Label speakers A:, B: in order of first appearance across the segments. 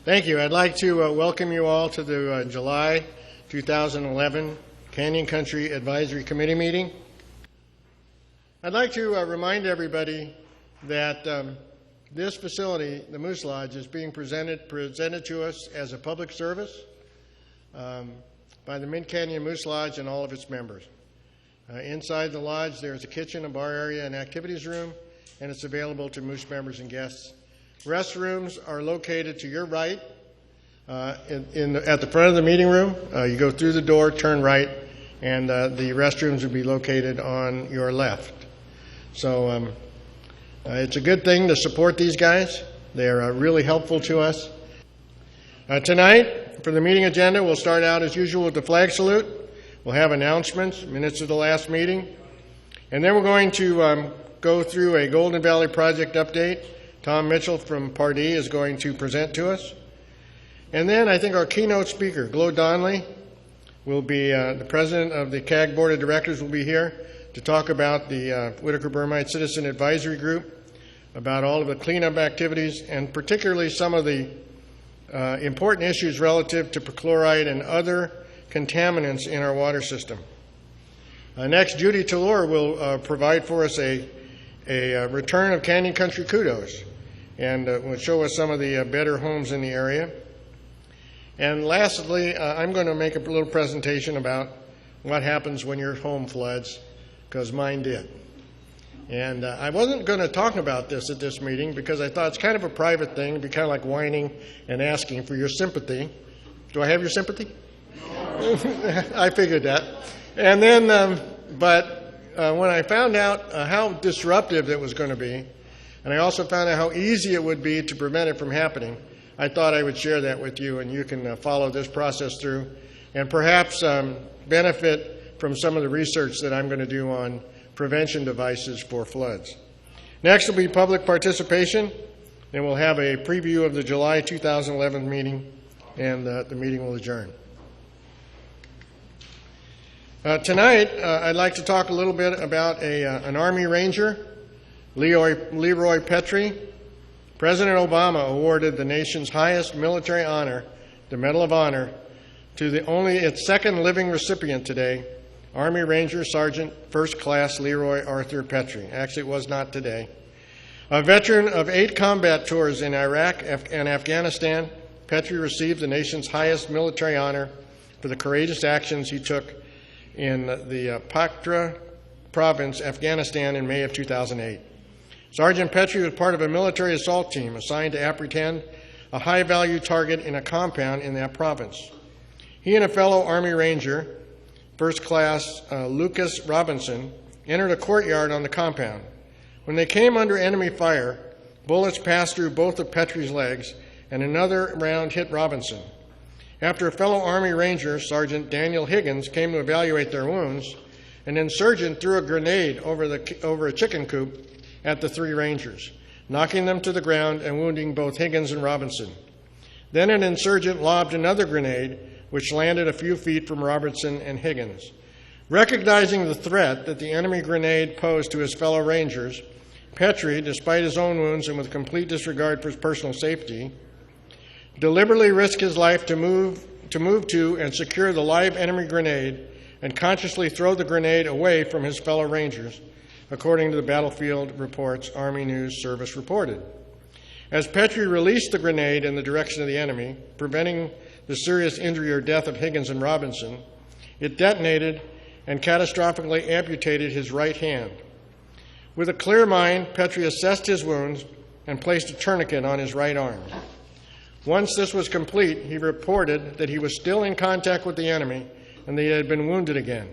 A: Thank you. I'd like to welcome you all to the July 2011 Canyon Country Advisory Committee meeting. I'd like to remind everybody that this facility, the Moose Lodge, is being presented to us as a public service by the Mid-Canyon Moose Lodge and all of its members. Inside the lodge, there's a kitchen, a bar area, an activities room, and it's available to Moose members and guests. Restrooms are located to your right at the front of the meeting room. You go through the door, turn right, and the restrooms will be located on your left. So it's a good thing to support these guys. They're really helpful to us. Tonight, for the meeting agenda, we'll start out as usual with the flag salute. We'll have announcements, minutes of the last meeting, and then we're going to go through a Golden Valley Project update. Tom Mitchell from Pardee is going to present to us. And then I think our keynote speaker, Glo Donnelly, will be the president of the CAG Board of Directors will be here to talk about the Whitaker-Burmite Citizen Advisory Group, about all of the cleanup activities, and particularly some of the important issues relative to perchloride and other contaminants in our water system. Next, Judy Tallur will provide for us a return of Canyon Country Kudos, and will show us some of the better homes in the area. And lastly, I'm going to make a little presentation about what happens when your home floods, because mine did. And I wasn't going to talk about this at this meeting because I thought it's kind of a private thing. It'd be kind of like whining and asking for your sympathy. Do I have your sympathy? No. I figured that. And then, when I found out how disruptive it was going to be, and I also found out how easy it would be to prevent it from happening, I thought I would share that with you, and you can follow this process through and perhaps benefit from some of the research that I'm going to do on prevention devices for floods. Next will be public participation, and we'll have a preview of the July 2011 meeting, and the meeting will adjourn. Tonight, I'd like to talk a little bit about an Army Ranger, Leroy Petry. President Obama awarded the nation's highest military honor, the Medal of Honor, to only its second living recipient today, Army Ranger Sergeant First Class Leroy Arthur Petry. Actually, it was not today. A veteran of 8 combat tours in Iraq and Afghanistan, Petry received the nation's highest military honor for the courageous actions he took in the Petry province, Afghanistan, in May of 2008. Sergeant Petry was part of a military assault team assigned to apprehend a high-value target in a compound in that province. He and a fellow Army Ranger, First Class Lucas Robinson, entered a courtyard on the compound. When they came under enemy fire, bullets passed through both of Petry's legs, and another round hit Robinson. After a fellow Army Ranger, Sergeant Daniel Higgins, came to evaluate their wounds, an insurgent threw a grenade over a chicken coop at the 3 Rangers, knocking them to the ground and wounding both Higgins and Robinson. Then an insurgent lobbed another grenade, which landed a few feet from Robinson and Higgins. Recognizing the threat that the enemy grenade posed to his fellow Rangers, Petry, despite his own wounds and with complete disregard for his personal safety, deliberately risked his life to move to and secure the live enemy grenade and consciously throw the grenade away from his fellow Rangers, according to the battlefield reports Army News Service reported. As Petry released the grenade in the direction of the enemy, preventing the serious injury or death of Higgins and Robinson, it detonated and catastrophically amputated his right hand. With a clear mind, Petry assessed his wounds and placed a tourniquet on his right arm. Once this was complete, he reported that he was still in contact with the enemy and that he had been wounded again.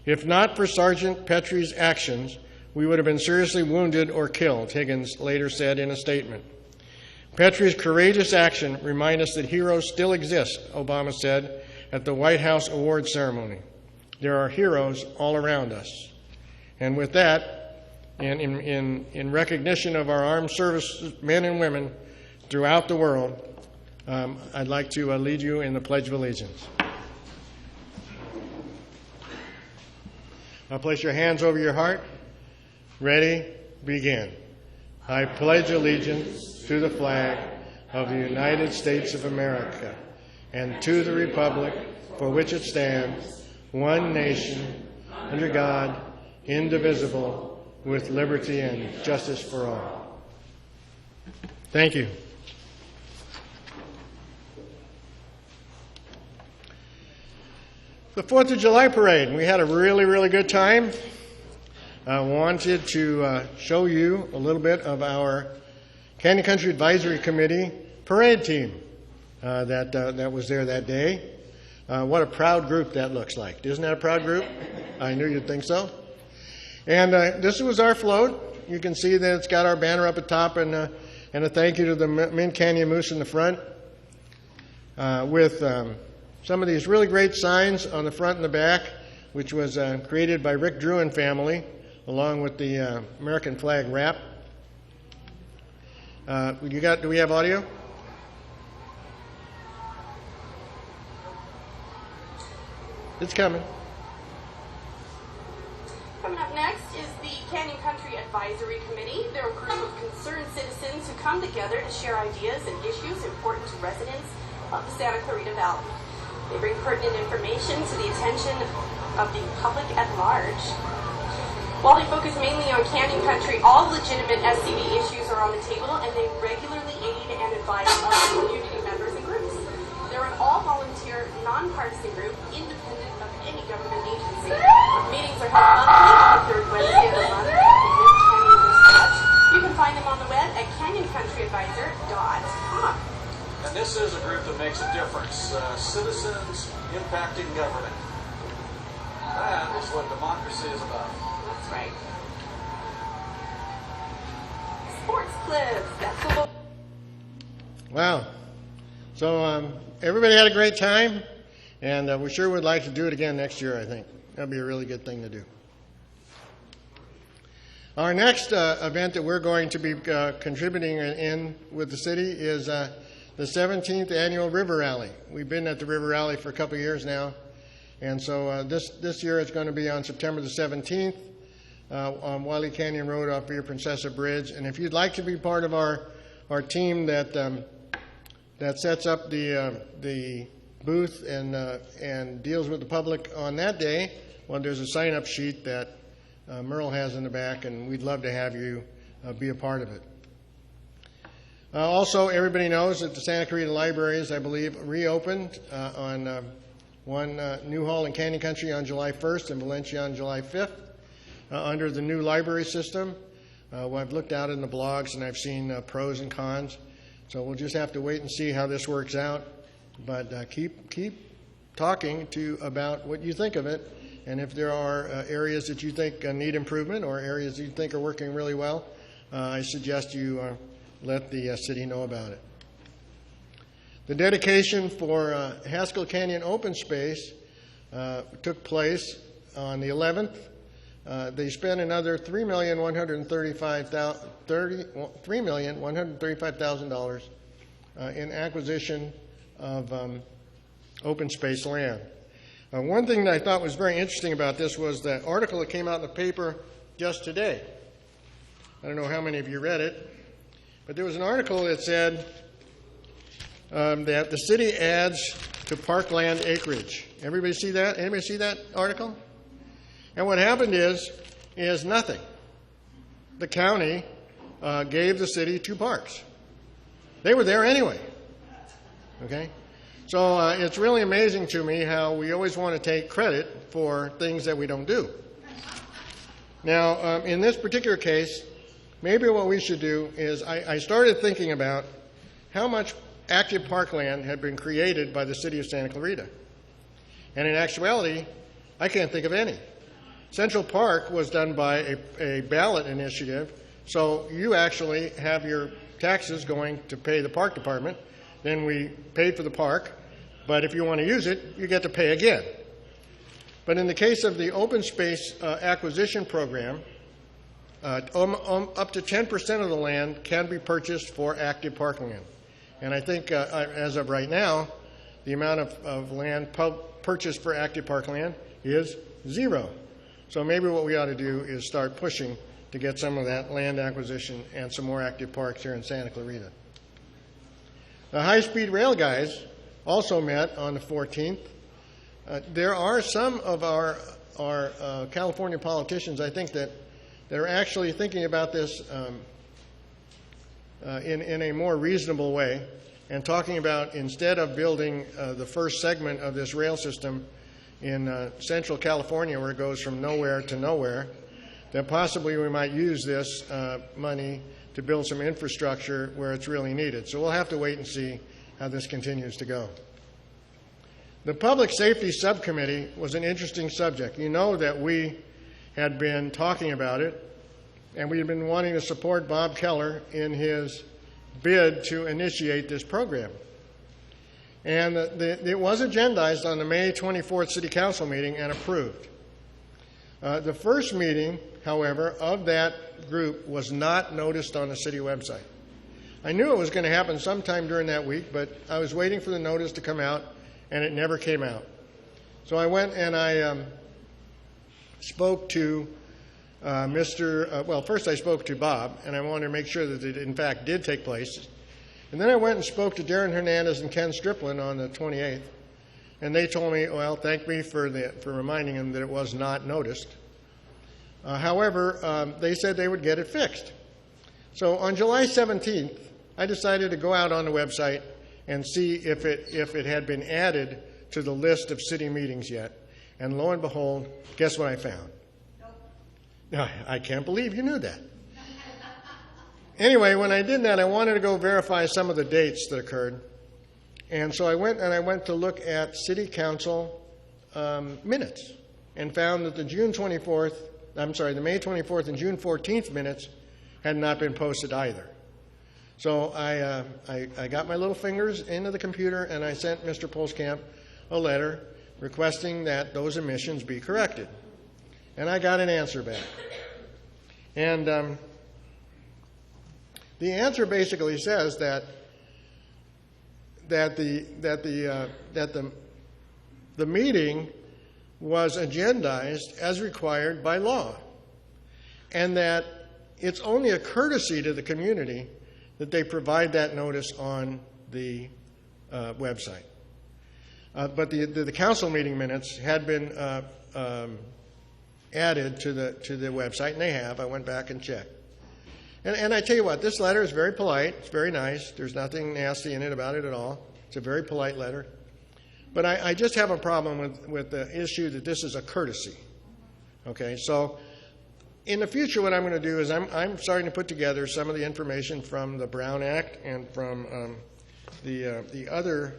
A: If not for Sergeant Petry's actions, we would have been seriously wounded or killed, Higgins later said in a statement. Petry's courageous action reminds us that heroes still exist, Obama said at the White House award ceremony. There are heroes all around us. And with that, and in recognition of our armed services men and women throughout the world, I'd like to lead you in the Pledge of Allegiance. Now place your hands over your heart. Ready? Begin. I pledge allegiance to the flag of the United States of America and to the republic for which it stands, one nation, under God, indivisible, with liberty and justice for all. Thank you. The 4th of July parade, we had a really good time. I wanted to show you a little bit of our Canyon Country Advisory Committee parade team that was there that day. What a proud group that looks like. Isn't that a proud group? I knew you'd think so. And this was our float. You can see that it's got our banner up at top and a thank you to the Mint Canyon Moose in the front with some of these really great signs on the front and the back, which was created by Rick Drew and family, along with the American flag wrap. Do we have audio? It's coming.
B: Coming up next is the Canyon Country Advisory Committee. They're a group of concerned citizens who come together to share ideas and issues important to residents of the Santa Clarita Valley. They bring pertinent information to the attention of the public at large. While they focus mainly on Canyon Country, all legitimate SCV issues are on the table, and they regularly aid and advise other community members and groups. They're an all-volunteer, nonpartisan group, independent of any government agency. Meetings are held monthly on the third Wednesday of the month at the Mint Canyon Research. You can find them on the web at canyoncountyadvisor.com.
C: And this is a group that makes a difference. Citizens impacting government. That is what democracy is about.
B: That's right. Sports clips. That's the
A: Wow. So everybody had a great time, and we sure would like to do it again next year, I think. That'd be a really good thing to do. Our next event that we're going to be contributing in with the city is the 17th Annual River Rally. We've been at the River Rally for a couple of years now, and so this year it's going to be on September the 17th on Wiley Canyon Road off Via Princessa Bridge. And if you'd like to be part of our team that sets up the booth and deals with the public on that day, well, there's a sign-up sheet that Merle has in the back, and we'd love to have you be a part of it. Also, everybody knows that the Santa Clarita Libraries, I believe, reopened on one New Hall in Canyon Country on July 1st and Valencia on July 5th under the new library system. Well, I've looked out in the blogs and I've seen pros and cons, so we'll just have to wait and see how this works out. But keep talking about what you think of it, and if there are areas that you think need improvement or areas that you think are working really well, I suggest you let the city know about it. The dedication for Haskell Canyon Open Space took place on the 11th. They spent another $3,135,000 in acquisition of open space land. One thing that I thought was very interesting about this was the article that came out in the paper just today. I don't know how many of you read it, but there was an article that said that the city adds to parkland acreage. Everybody see that? Anybody see that article? And what happened is nothing. The county gave the city 2 parks. They were there anyway. Okay? So it's really amazing to me how we always want to take credit for things that we don't do. Now, in this particular case, maybe what we should do is I started thinking about how much active parkland had been created by the city of Santa Clarita. And in actuality, I can't think of any. Central Park was done by a ballot initiative, so you actually have your taxes going to pay the park department. Then we paid for the park, but if you want to use it, you get to pay again. But in the case of the open space acquisition program, up to 10% of the land can be purchased for active parkland. And I think as of right now, the amount of land purchased for active parkland is 0. So maybe what we ought to do is start pushing to get some of that land acquisition and some more active parks here in Santa Clarita. The high-speed rail guys also met on the 14th. There are some of our California politicians, I think, that are actually thinking about this in a more reasonable way and talking about, instead of building the first segment of this rail system in central California where it goes from nowhere to nowhere, that possibly we might use this money to build some infrastructure where it's really needed. So we'll have to wait and see how this continues to go. The Public Safety Subcommittee was an interesting subject. You know that we had been talking about it, and we had been wanting to support Bob Keller in his bid to initiate this program. And it was agendized on the May 24th City Council meeting and approved. The first meeting, however, of that group was not noticed on the city website. I knew it was going to happen sometime during that week, but I was waiting for the notice to come out, and it never came out. So I went and I spoke to first I spoke to Bob, and I wanted to make sure that it in fact did take place. And then I went and spoke to Darren Hernandez and Ken Striplin on the 28th, and they told me, well, thank me for reminding them that it was not noticed. However, they said they would get it fixed. So on July 17th, I decided to go out on the website and see if it had been added to the list of city meetings yet. And lo and behold, guess what I found? Nope. I can't believe you knew that. Anyway, when I did that, I wanted to go verify some of the dates that occurred. And so I went to look at city council minutes and found that the May 24th and June 14th minutes had not been posted either. So I got my little fingers into the computer and I sent Mr. Polskamp a letter requesting that those omissions be corrected. And I got an answer back. And the answer basically says that the meeting was agendized as required by law, and that it's only a courtesy to the community that they provide that notice on the website. But the council meeting minutes had been added to the website, and they have. I went back and checked. And I tell you what, this letter is very polite. It's very nice. There's nothing nasty in it about it at all. It's a very polite letter. But I just have a problem with the issue that this is a courtesy. Okay, so in the future, what I'm going to do is I'm starting to put together some of the information from the Brown Act and from the other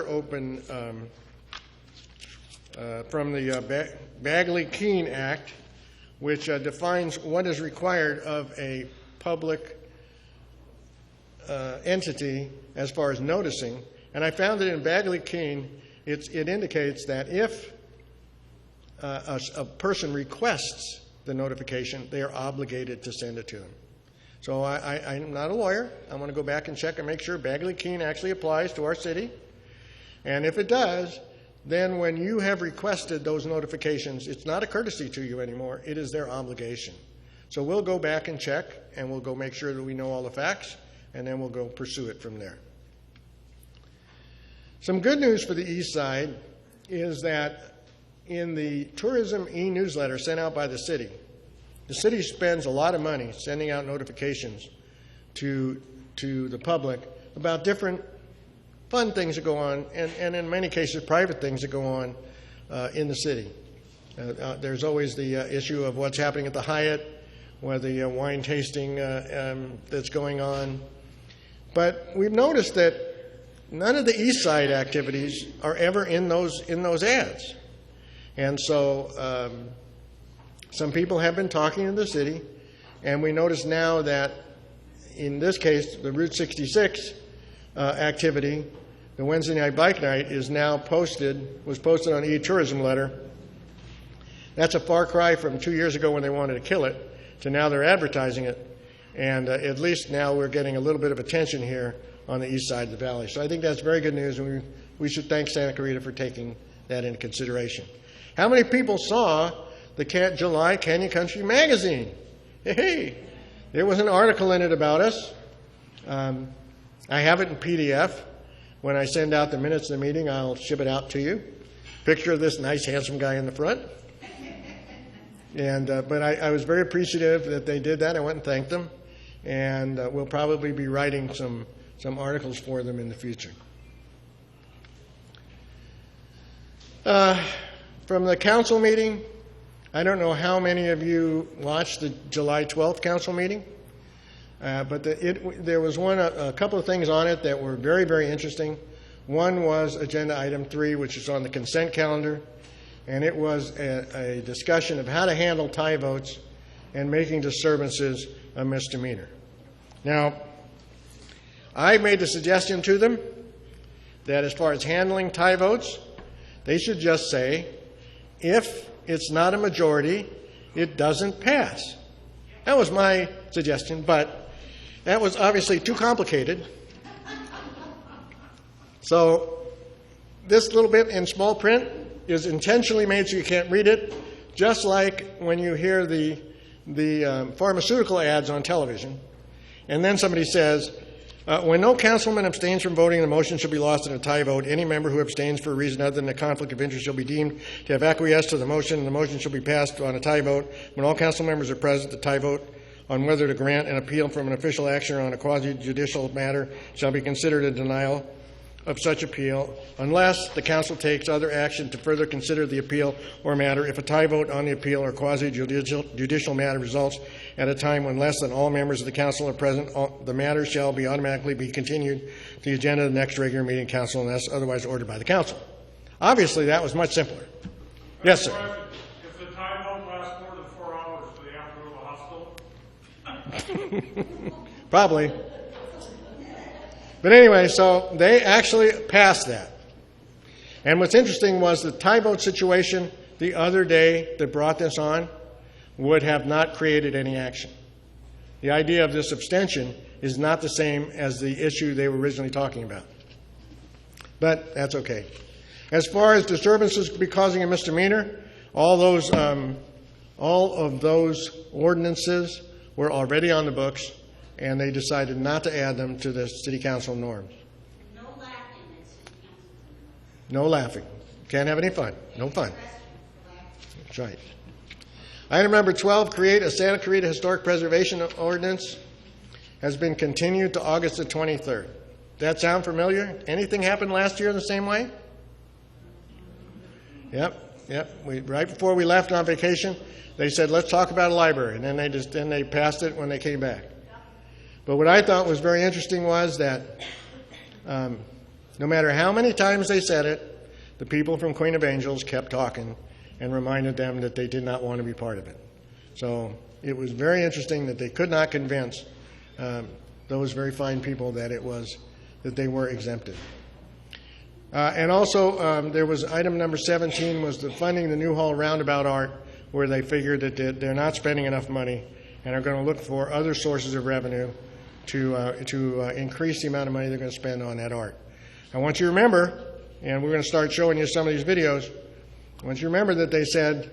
A: open from the Bagley-Keene Act, which defines what is required of a public entity as far as noticing. And I found that in Bagley-Keene, it indicates that if a person requests the notification, they are obligated to send it to them. So I'm not a lawyer. I want to go back and check and make sure Bagley-Keene actually applies to our city. And if it does, then when you have requested those notifications, it's not a courtesy to you anymore. It is their obligation. So we'll go back and check, and we'll go make sure that we know all the facts, and then we'll go pursue it from there. Some good news for the East Side is that in the tourism e-newsletter sent out by the city spends a lot of money sending out notifications to the public about different fun things that go on, and in many cases private things that go on in the city. There's always the issue of what's happening at the Hyatt, or the wine tasting that's going on. But we've noticed that none of the East Side activities are ever in those ads. And so some people have been talking to the city, and we notice now that in this case, the Route 66 activity, the Wednesday night bike night, is now was posted on e-tourism letter. That's a far cry from 2 years ago when they wanted to kill it, to now they're advertising it. And at least now we're getting a little bit of attention here on the east side of the valley. So I think that's very good news, and we should thank Santa Clarita for taking that into consideration. How many people saw the July Canyon Country magazine? Hey, there was an article in it about us. I have it in PDF. When I send out the minutes of the meeting, I'll ship it out to you. Picture of this nice, handsome guy in the front. But I was very appreciative that they did that. I went and thanked them. And we'll probably be writing some articles for them in the future. From the council meeting, I don't know how many of you watched the July 12th council meeting, but there was a couple of things on it that were very, very interesting. One was agenda item 3, which is on the consent calendar, and it was a discussion of how to handle tie votes and making disturbances a misdemeanor. Now, I made the suggestion to them that as far as handling tie votes, they should just say, if it's not a majority, it doesn't pass. That was my suggestion, but that was obviously too complicated. So this little bit in small print is intentionally made so you can't read it, just like when you hear the pharmaceutical ads on television, and then somebody says, when no councilman abstains from voting, the motion shall be lost in a tie vote. Any member who abstains for a reason other than a conflict of interest shall be deemed to have acquiesced to the motion, and the motion shall be passed on a tie vote. When all council members are present, the tie vote on whether to grant an appeal from an official action or on a quasi-judicial matter shall be considered a denial of such appeal unless the council takes other action to further consider the appeal or matter. If a tie vote on the appeal or quasi-judicial matter results at a time when less than all members of the council are present, the matter shall be automatically be continued to the agenda of the next regular meeting of council unless otherwise ordered by the council. Obviously, that was much simpler. Yes, sir.
D: If the tie vote lasts more than 4 hours, do they have to go to the hospital?
A: Probably. But anyway, so they actually passed that. And what's interesting was the tie vote situation the other day that brought this on would have not created any action. The idea of this abstention is not the same as the issue they were originally talking about. But that's okay. As far as disturbances be causing a misdemeanor, all of those ordinances were already on the books, and they decided not to add them to the city council norms.
E: No laughing at city council.
A: No laughing. Can't have any fun. No fun. That's right. Item number 12, create a Santa Clarita Historic Preservation Ordinance, has been continued to August the 23rd. That sound familiar? Anything happened last year the same way? Yep. Right before we left on vacation, they said, let's talk about a library. And then they passed it when they came back. But what I thought was very interesting was that no matter how many times they said it, the people from Queen of Angels kept talking and reminded them that they did not want to be part of it. So it was very interesting that they could not convince those very fine people that they were exempted. And also there was item number 17 was the funding the Newhall roundabout art, where they figured that they're not spending enough money and are going to look for other sources of revenue to increase the amount of money they're going to spend on that art. I want you to remember, and we're going to start showing you some of these videos, I want you to remember that they said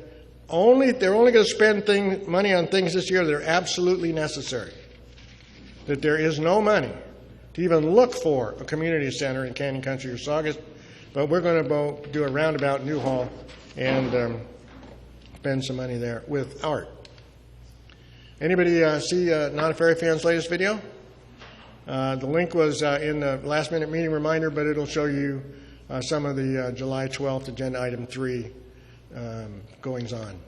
A: they're only going to spend money on things this year that are absolutely necessary. That there is no money to even look for a community center in Canyon Country or Saugus, but we're going to do a roundabout Newhall and spend some money there with art. Anybody see Not a Fairy Fan's latest video? The link was in the last minute meeting reminder, but it'll show you some of the July 12th agenda item 3 goings on.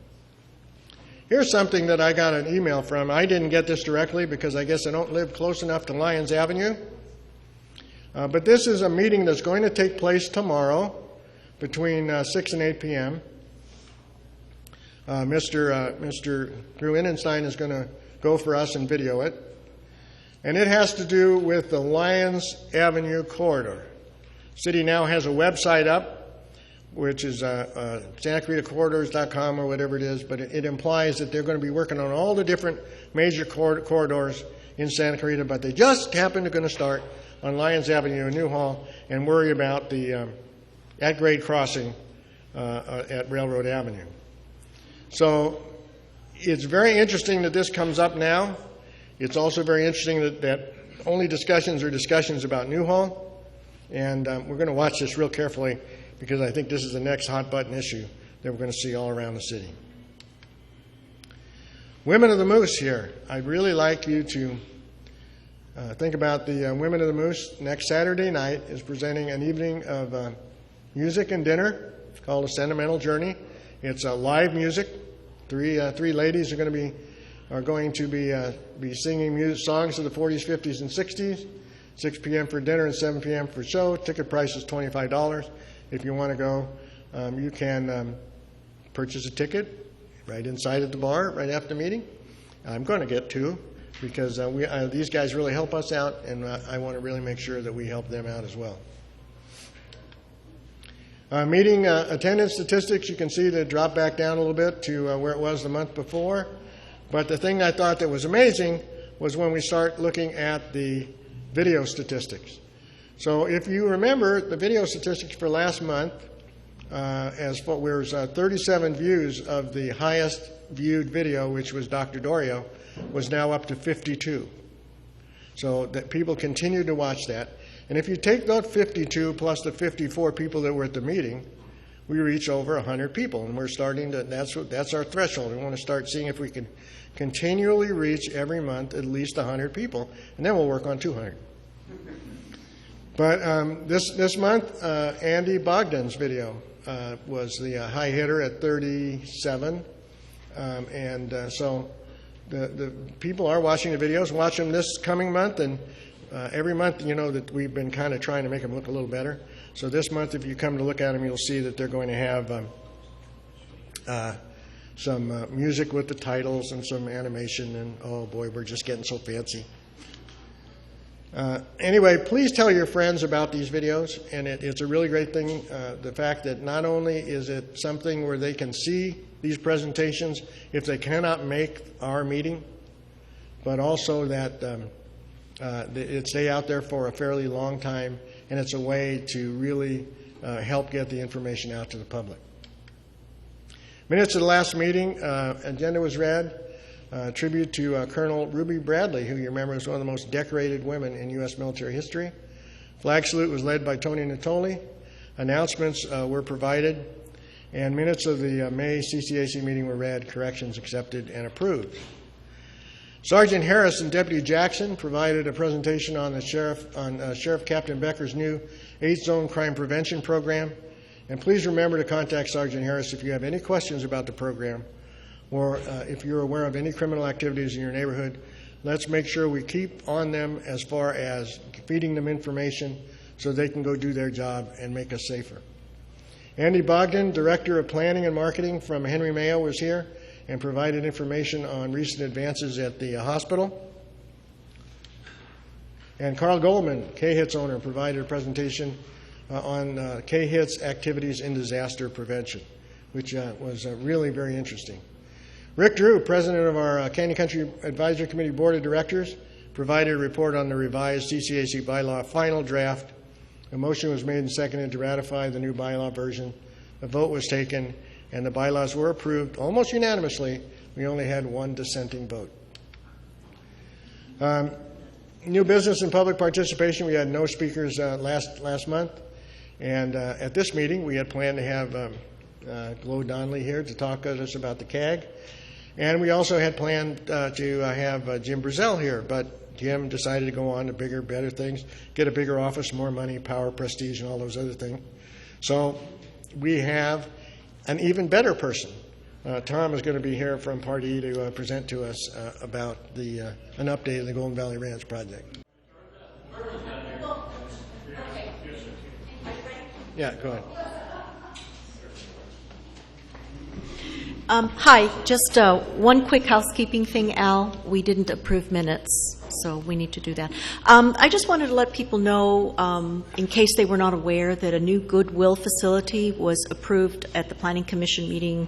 A: Here's something that I got an email from. I didn't get this directly because I guess I don't live close enough to Lyons Avenue. But this is a meeting that's going to take place tomorrow between 6 and 8 p.m. Mr. Drew Innenstein is going to go for us and video it. And it has to do with the Lyons Avenue corridor. The city now has a website up, which is SantaClaritaCorridors.com or whatever it is, but it implies that they're going to be working on all the different major corridors in Santa Clarita, but they just happen to going to start on Lyons Avenue in Newhall and worry about the at-grade crossing at Railroad Avenue. So it's very interesting that this comes up now. It's also very interesting that only discussions are discussions about Newhall, and we're going to watch this real carefully because I think this is the next hot-button issue that we're going to see all around the city. Women of the Moose here. I'd really like you to think about the Women of the Moose. Next Saturday night is presenting an evening of music and dinner. It's called A Sentimental Journey. It's live music. Three ladies are going to be singing songs of the 40s, 50s, and 60s. 6 p.m. for dinner and 7 p.m. for show. Ticket price is $25. If you want to go, you can purchase a ticket right inside at the bar right after the meeting. I'm going to get two because these guys really help us out, and I want to really make sure that we help them out as well. Meeting attendance statistics, you can see that drop back down a little bit to where it was the month before. But the thing I thought that was amazing was when we start looking at the video statistics. So if you remember the video statistics for last month, as what was 37 views of the highest viewed video, which was Dr. Dorio, was now up to 52. So that people continue to watch that. And if you take that 52 plus the 54 people that were at the meeting, we reach over 100 people. And we're starting to, that's our threshold. We want to start seeing if we can continually reach every month at least 100 people. And then we'll work on 200. But this month, Andy Bogdan's video was the high hitter at 37. So the people are watching the videos. Watch them this coming month, and every month, you know, that we've been kind of trying to make them look a little better. So this month, if you come to look at them, you'll see that they're going to have some music with the titles and some animation, and oh boy, we're just getting so fancy. Anyway, please tell your friends about these videos, and it's a really great thing. The fact that not only is it something where they can see these presentations if they cannot make our meeting, but also that it stay out there for a fairly long time, and it's a way to really help get the information out to the public. Minutes of the last meeting, agenda was read. Tribute to Colonel Ruby Bradley, who you remember is one of the most decorated women in U.S. military history. Flag salute was led by Tony Natoli. Announcements were provided, and minutes of the May CCAC meeting were read, corrections accepted and approved. Sergeant Harris and Deputy Jackson provided a presentation on Sheriff Captain Becker's new 8-Zone Crime Prevention Program. And please remember to contact Sergeant Harris if you have any questions about the program, or if you're aware of any criminal activities in your neighborhood. Let's make sure we keep on them as far as feeding them information so they can go do their job and make us safer. Andy Bogdan, Director of Planning and Marketing from Henry Mayo, was here and provided information on recent advances at the hospital. And Carl Goldman, K-HITS owner, provided a presentation on K-HITS activities in disaster prevention, which was really very interesting. Rick Drew, president of our Canyon Country Advisory Committee Board of Directors, provided a report on the revised CCAC bylaw final draft. A motion was made and seconded to ratify the new bylaw version. A vote was taken, and the bylaws were approved almost unanimously. We only had one dissenting vote. New business and public participation. We had no speakers last month. And at this meeting, we had planned to have Glo Donnelly here to talk to us about the CAG. And we also had planned to have Jim Brazell here, but Jim decided to go on to bigger, better things, get a bigger office, more money, power, prestige, and all those other things. So we have an even better person. Tom is going to be here from Part E to present to us about an update of the Golden Valley Ranch project. Yeah, go ahead.
F: Hi, just one quick housekeeping thing, Al. We didn't approve minutes, so we need to do that. I just wanted to let people know, in case they were not aware, that a new Goodwill facility was approved at the Planning Commission meeting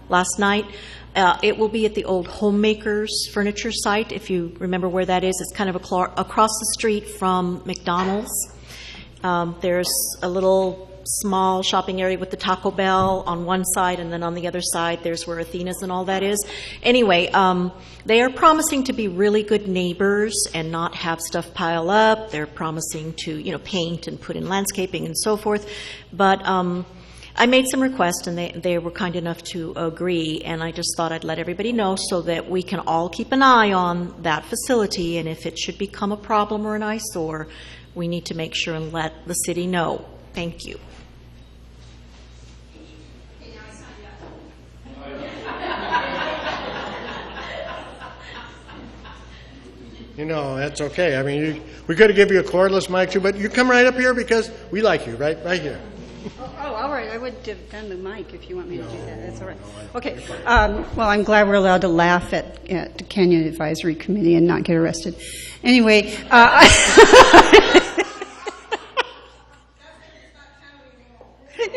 F: last night. It will be at the old Homemakers Furniture site, if you remember where that is. It's kind of across the street from McDonald's. There's a little small shopping area with the Taco Bell on one side, and then on the other side, there's where Athena's and all that is. Anyway, they are promising to be really good neighbors and not have stuff pile up. They're promising to, you know, paint and put in landscaping and so forth. But I made some requests, and they were kind enough to agree, and I just thought I'd let everybody know so that we can all keep an eye on that facility, and if it should become a problem or an eyesore, we need to make sure and let the city know. Thank you.
A: You know, that's okay. I mean, we could have given you a cordless mic too, but you come right up here because we like you, right here.
G: Oh, all right. I would have done the mic if you want me to do that. That's all right. Okay. Well, I'm glad we're allowed to laugh at the Canyon Advisory Committee and not get arrested. Anyway.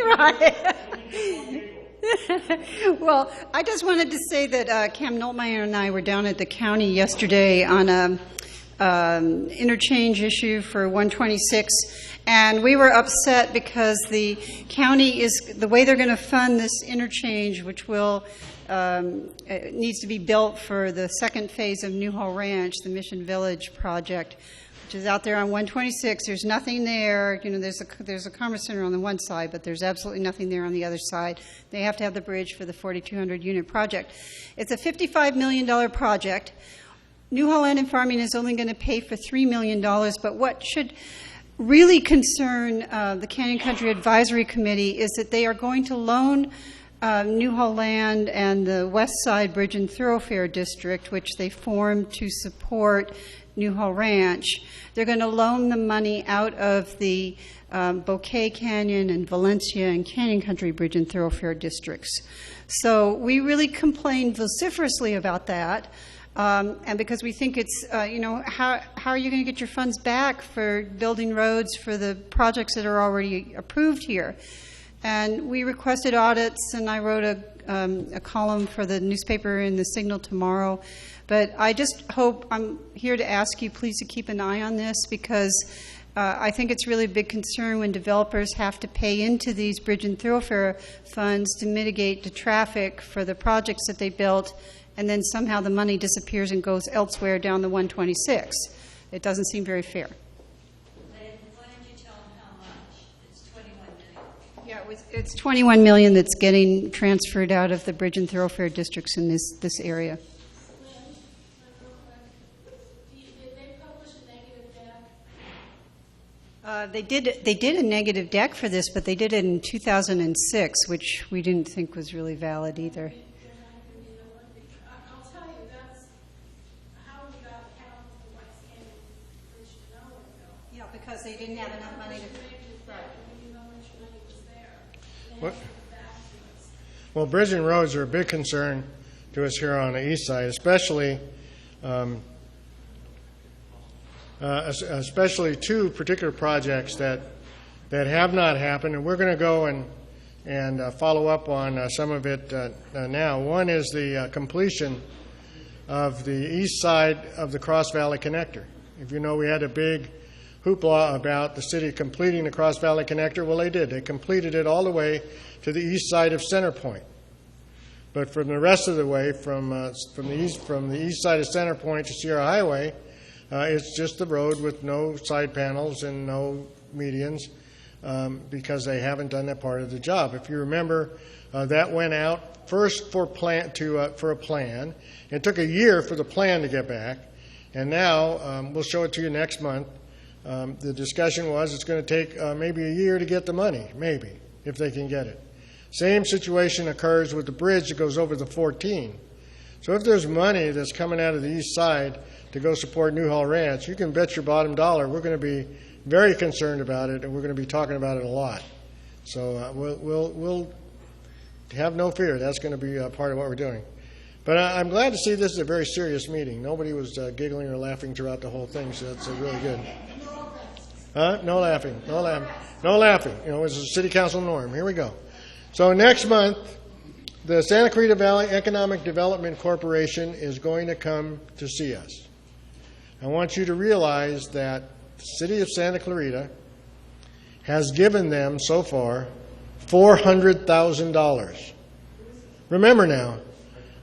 G: Right. Well, I just wanted to say that Cam Noltmeyer and I were down at the county yesterday on a interchange issue for 126, and we were upset because the county is, the way they're going to fund this interchange, which will it needs to be built for the second phase of Newhall Ranch, the Mission Village project, which is out there on 126. There's nothing there. You know, there's a commerce center on the one side, but there's absolutely nothing there on the other side. They have to have the bridge for the 4,200 unit project. It's a $55 million project. Newhall Land and Farming is only going to pay for $3 million, but what should really concern the Canyon Country Advisory Committee is that they are going to loan Newhall Land and the West Side Bridge and Thoroughfare District, which they formed to support Newhall Ranch. They're going to loan the money out of the Bouquet Canyon and Valencia and Canyon Country Bridge and Thoroughfare districts. So we really complained vociferously about that. And because we think it's, you know, how are you going to get your funds back for building roads for the projects that are already approved here? And we requested audits, and I wrote a column for the newspaper in the Signal tomorrow. But I just hope, I'm here to ask you please to keep an eye on this, because I think it's really a big concern when developers have to pay into these bridge and thoroughfare funds to mitigate the traffic for the projects that they built, and then somehow the money disappears and goes elsewhere down the 126. It doesn't seem very fair.
E: Why don't you tell them how much? It's $21 million.
G: Yeah, it's $21 million that's getting transferred out of the bridge and thoroughfare districts in this area. They did a negative deck for this, but they did it in 2006, which we didn't think was really valid either.
H: I'll tell you, that's how we got account for West Canyon Bridge to Nowhereville.
G: Yeah, because they didn't have enough money to.
H: Right. We knew how much money was there. And
A: What?
H: it was back to us.
A: Well, bridge and roads are a big concern to us here on the east side, especially two particular projects that have not happened, and we're going to go and follow up on some of it now. One is the completion of the east side of the Cross Valley Connector. If you know, we had a big hoopla about the city completing the Cross Valley Connector. Well, they did. They completed it all the way to the east side of Center Point. But from the rest of the way, from the east side of Center Point to Sierra Highway, it's just the road with no side panels and no medians because they haven't done that part of the job. If you remember, that went out first for a plan. It took a year for the plan to get back, and now we'll show it to you next month. The discussion was it's going to take maybe a year to get the money, maybe, if they can get it. Same situation occurs with the bridge that goes over the 14. So if there's money that's coming out of the east side to go support Newhall Ranch, you can bet your bottom dollar we're going to be very concerned about it, and we're going to be talking about it a lot. So we'll have no fear. That's going to be part of what we're doing. But I'm glad to see this is a very serious meeting. Nobody was giggling or laughing throughout the whole thing, so that's really good. No laughing. No laughing. No laughing. You know, it's a city council norm. Here we go. So next month, the Santa Clarita Valley Economic Development Corporation is going to come to see us. I want you to realize that the city of Santa Clarita has given them so far $400,000. Remember now,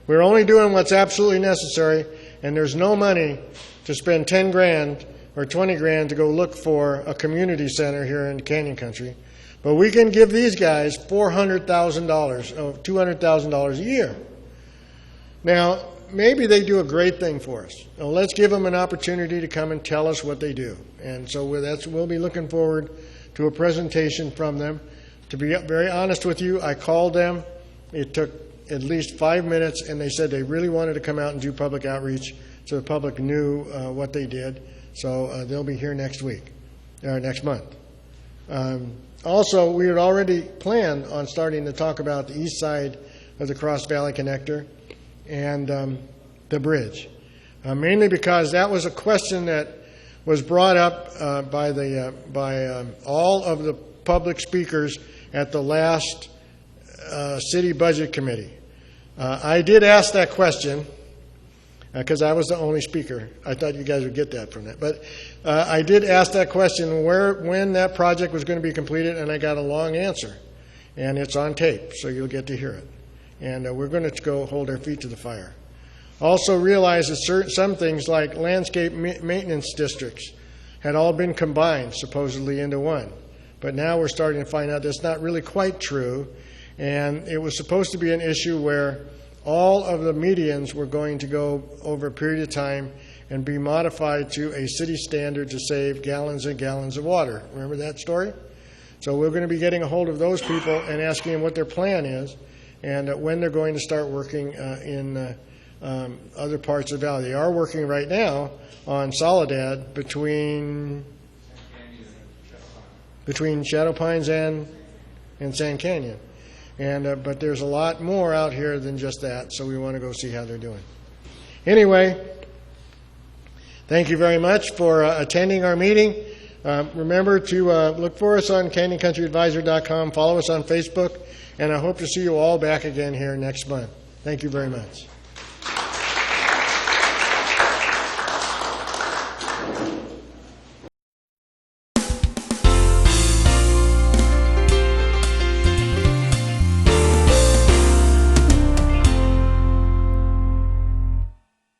A: we're only doing what's absolutely necessary, and there's no money to spend 10 grand or 20 grand to go look for a community center here in Canyon Country. But we can give these guys $400,000, $200,000 a year. Now, maybe they do a great thing for us. Now, let's give them an opportunity to come and tell us what they do. And so we'll be looking forward to a presentation from them. To be very honest with you, I called them. It took at least 5 minutes, and they said they really wanted to come out and do public outreach so the public knew what they did. So they'll be here next week, or next month. Also, we had already planned on starting to talk about the east side of the Cross Valley Connector and the bridge, mainly because that was a question that was brought up by all of the public speakers at the last City Budget Committee. I did ask that question because I was the only speaker. I thought you guys would get that from that. But I did ask that question when that project was going to be completed, and I got a long answer. And it's on tape, so you'll get to hear it. And we're going to go hold our feet to the fire. Also realize that some things like landscape maintenance districts had all been combined, supposedly, into one. But now we're starting to find out that's not really quite true. And it was supposed to be an issue where all of the medians were going to go over a period of time and be modified to a city standard to save gallons and gallons of water. Remember that story? So we're going to be getting a hold of those people and asking them what their plan is and when they're going to start working in other parts of the valley. They are working right now on Soledad between Shadow Pines and Sand Canyon. But there's a lot more out here than just that, so we want to go see how they're doing. Anyway, thank you very much for attending our meeting. Remember to look for us on CanyonCountryAdvisor.com, follow us on Facebook, and I hope to see you all back again here next month. Thank you very much.